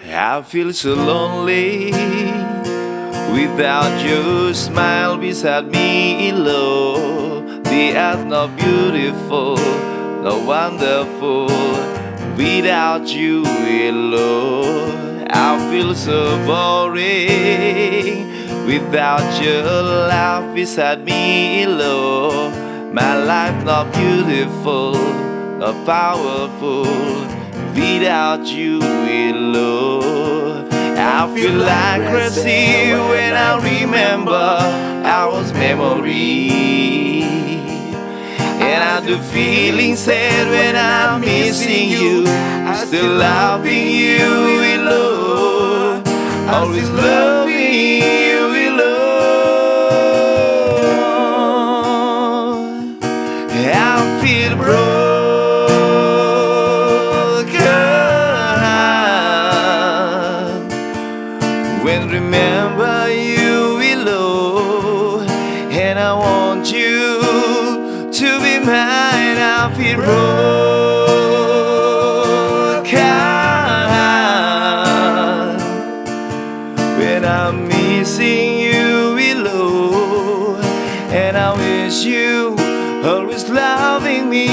I feel so lonely without your smile beside me in love. The earth not beautiful, not wonderful without you in love. I feel so boring without your love beside me in love. My life not beautiful, not powerful without you in love. I feel like crazy when I remember our memory, and I do feeling sad when I'm missing you. I'm still loving you in love, always loving you in love. I feel broken when remember you in love, and I want you to be mine. I feel broken when I'm missing you in love, and I wish you always loving me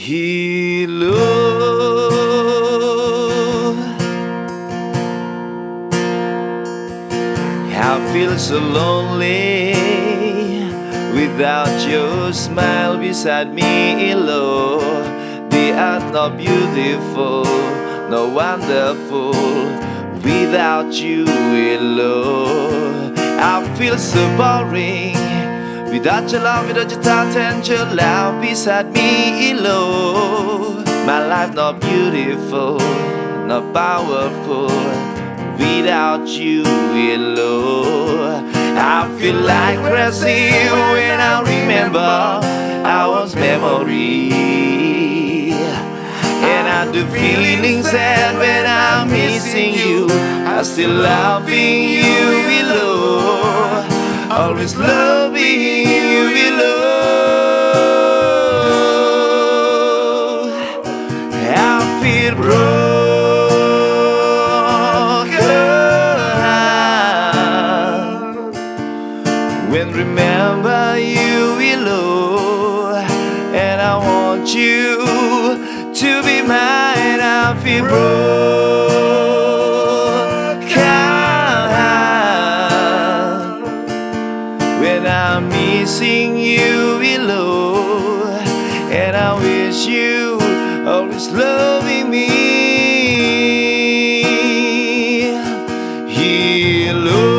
in love. I feel so lonely without your smile beside me in love. The earth not beautiful, not wonderful without you in love. I feel so boring without your love, without your touch and your love beside me in love. My life not beautiful, not powerful without you in love. I feel like crazy when I remember our memory, and I do feeling sad when I'm missing you. I'm still loving you in love, always loving you in love. I feel broken when remember you in love, and I want you to be mine. I feel broken when I'm missing you in love, and I wish you always loving me in love.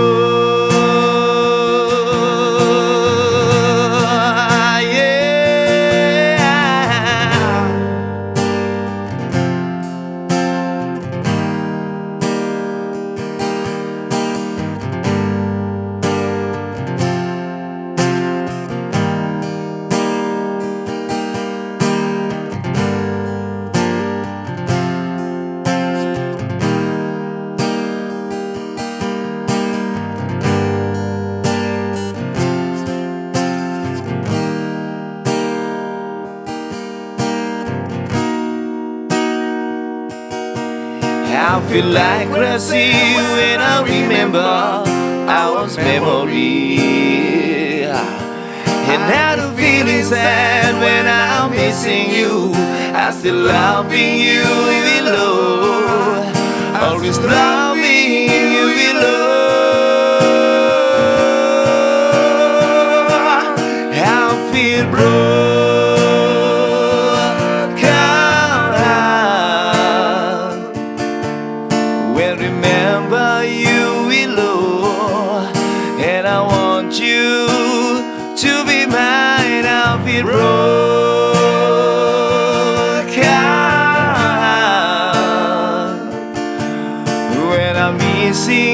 I feel like crazy when I remember our memory, and I do feeling sad when I'm missing you. I'm still loving you in love, always loving you in love. I feel broken when remember you in love, and I want you to be mine. I feel broken when I'm missing